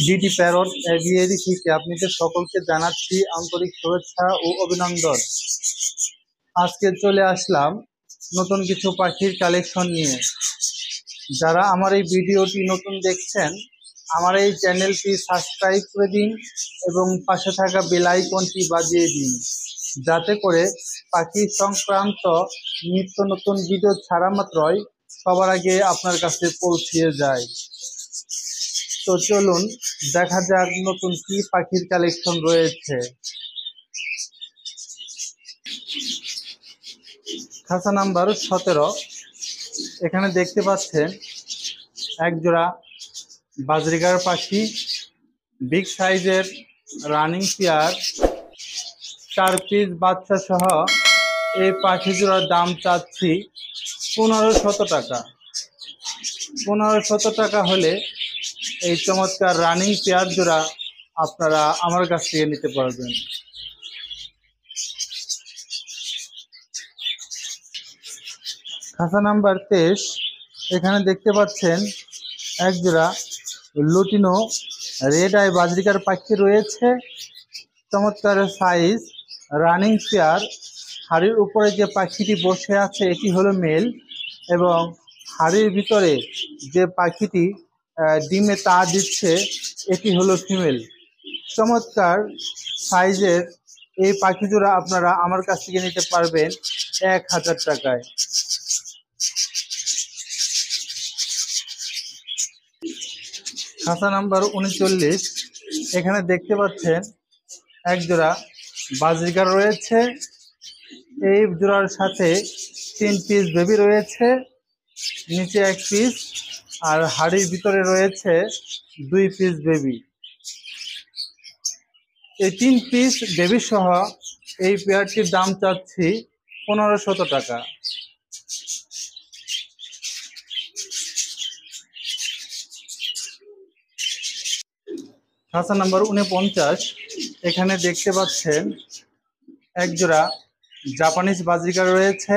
DD parrot aviary থেকে আপনাদের সকলকে জানাচ্ছি আন্তরিক শুভেচ্ছা ও অভিনন্দন। আজকে চলে আসলাম নতুন কিছু পাখির কালেকশন নিয়ে। যারা আমার এই ভিডিওটি নতুন দেখছেন, আমার এই চ্যানেলটি সাবস্ক্রাইব করে দিন এবং পাশে থাকা বেল আইকনটি বাজিয়ে দিন, যাতে করে পাখি সংক্রান্ত নিত্য নতুন ভিডিও ছাড়া মাত্রই সবার আগে আপনার কাছে পৌঁছে যায়। তো চলুন দেখা যাক নতুন কি পাখির কালেকশন রয়েছে। খাঁচা নাম্বার 17। এখানে দেখতে পাচ্ছেন একজোড়া বাজরিগার পাখি, বিগ সাইজের রানিং পেয়ার, 4 পিস বাচ্চা সহ। এই পাখি জোড়ার দাম চাচ্ছি 1500 টাকা। 1500 টাকা হলে এই চমৎকার রানিং পেয়ার জোড়া আপনারা আমার কাছ থেকে নিতে পারবেন। খাঁচা নাম্বার 23। এখানে দেখতে পাচ্ছেন একজোড়া লুটিনো রেড আই বাজরিকার পাখি রয়েছে, চমৎকার সাইজ, রানিং পেয়ার। হাড়ির উপরে যে পাখিটি বসে আছে এটি হলো মেল, এবং হাড়ির ভিতরে যে পাখিটি ডিমে তা দিচ্ছে এটি হলো ফিমেল। চমৎকার সাইজের এই পাখি জোড়া আপনারা আমার কাছ থেকে নিতে পারবেন 1000 টাকায়। খাঁচা নাম্বার 39। এখানে দেখতে পাচ্ছেন একজোড়া বাজরিগার রয়েছে, এই জোড়ার সাথে 3 পিস বেবি রয়েছে, নিচে 1 পিস, আর হাড়ির ভিতরে রয়েছে 2 পিস বেবি। এই 3 পিস বেবি সহ এই পেয়ারটির দাম চাচ্ছি 1500 টাকা। খাঁচা নাম্বার 49। এখানে দেখতে পাচ্ছেন একজোড়া জাপানিজ বাজরিগার রয়েছে,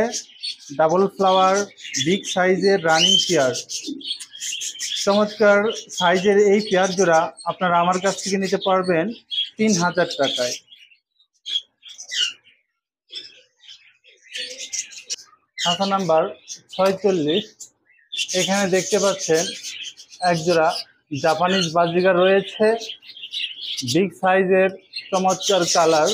ডাবল ফ্লাওয়ার, বিগ সাইজের রানিং পেয়ার। চমৎকার সাইজের এই পেয়ার জোড়া আপনারা আমার কাছ থেকে নিতে পারবেন 3000 টাকায়। খাঁচা নাম্বার 46। এখানে দেখতে পাচ্ছেন একজোড়া জাপানিজ বাজরিগার রয়েছে, বিগ সাইজের, চমৎকার কালার।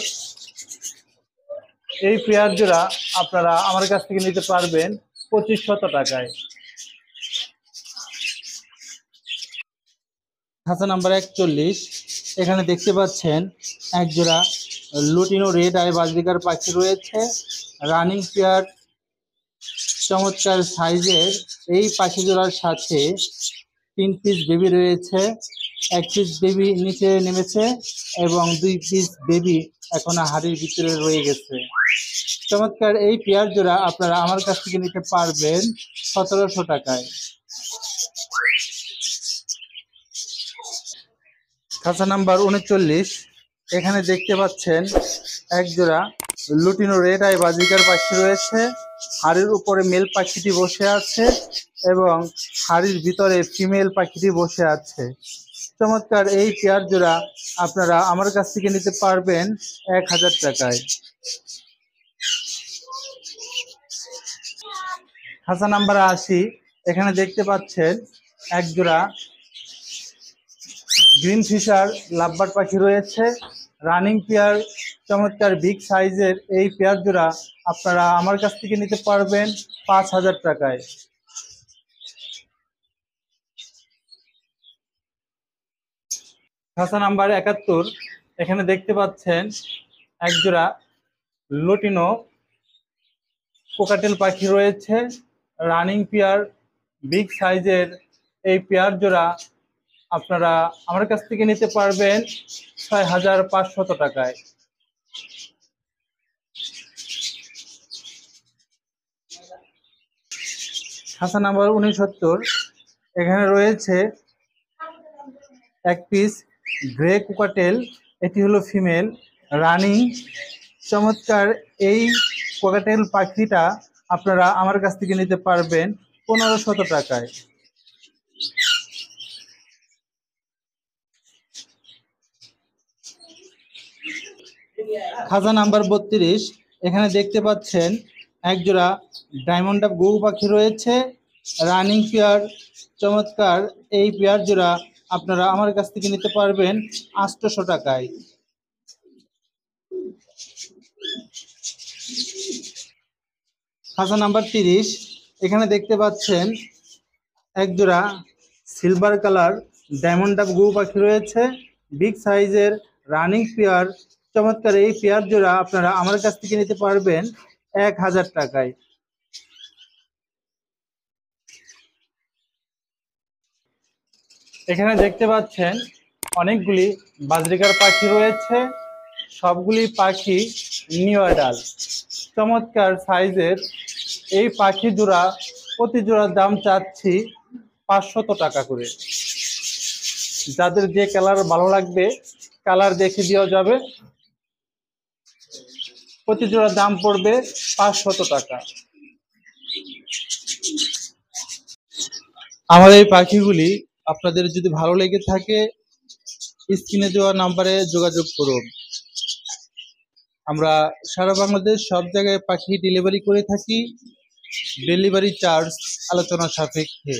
এই পেয়ার জোড়া আপনারা আমার কাছ থেকে নিতে পারবেন 2500 টাকায়। খাঁচা নাম্বার 41। এখানে দেখতে পাচ্ছেন একজোড়া লুটিনো রেড আই বাজরিগার পাখি রয়েছে, রানিং পেয়ার, চমৎকার সাইজের। এই পাখি জোড়ার সাথে 3 পিস বেবি রয়েছে, 1 পিস বেবি নিচে নেমেছে এবং 2 পিস বেবি এখনো হাড়ির ভিতরে রয়ে গেছে। চমৎকার এই পেয়ার জোড়া আপনারা আমার কাছ থেকে নিতে পারবেন 1700 টাকায়। খাঁচা নাম্বার 39। এখানে দেখতে পাচ্ছেন একজোড়া লুটিনো রেড আই বাজরিকার পাখি রয়েছে, হাড়ির উপরে মেল পাখিটি বসে আছে এবং হাড়ির ভিতরে ফিমেল পাখিটি বসে আছে। চমৎকার এই পেয়ার জোড়া আপনারা আমার কাছ থেকে নিতে পারবেন 1000 টাকায়। খাঁচা নাম্বার 80। এখানে দেখতে পাচ্ছেন একজোড়া গ্রিন ফিশার লাভবার্ড পাখি রয়েছে, রানিং পেয়ার, চমৎকার বিগ সাইজের এই পেয়ার জোড়া আপনারা আমার কাছ থেকে নিতে পারবেন 5000 টাকায়। খাঁচা নাম্বার 71। এখানে দেখতে পাচ্ছেন একজোড়া লুটিনো কোকাটেল পাখি রয়েছে, রানিং পেয়ার, বিগ সাইজের এই পেয়ার জোড়া আপনারা আমার কাছ থেকে নিতে পারবেন 6500 টাকায়। খাঁচা নাম্বার 69। এখানে রয়েছে 1 পিস গ্রে কোকাটেল, এটি হলো ফিমেল, রানিং। চমৎকার এই কোকাটেল পাখিটা আপনারা আমার কাছ থেকে নিতে পারবেন 1500 টাকায়। খাঁচা নাম্বার 32। এখানে দেখতে পাচ্ছেন একজোড়া ডায়মন্ড ডাব ঘুঘু পাখি রয়েছে, রানিং পেয়ার, চমৎকার। এই পেয়ার জোড়া আপনারা আমার কাছ থেকে নিতে পারবেন 800 টাকায়। খাঁচা নাম্বার 30। এখানে দেখতে পাচ্ছেন একজোড়া সিলভার কালার ডায়মন্ড ডাব ঘুঘু পাখি রয়েছে, বিগ সাইজের, রানিং পেয়ার, চমৎকার। এই পেয়ার জোড়া আপনারা আমার কাছ থেকে নিতে পারবেন 1000 টাকায়। এখানে দেখতে পাচ্ছেন অনেকগুলি বাজরিকার পাখি রয়েছে, সবগুলি পাখি নিউ অ্যাডাল, চমৎকার সাইজের। এই পাখি জোড়া প্রতি জোড়ার দাম চাচ্ছি 500 টাকা করে। যাদের যে কালার ভালো লাগবে কালার দেখে দেওয়া যাবে। প্রতি জোড়ার দাম পড়বে 500 টাকা। আমার এই পাখিগুলি আপনাদের যদি ভালো লেগে থাকে স্ক্রিনে দেওয়া নাম্বারে যোগাযোগ করুন। আমরা সারা বাংলাদেশ সব জায়গায় পাখি ডেলিভারি করে থাকি, ডেলিভারি চার্জ আলোচনা সাপেক্ষে।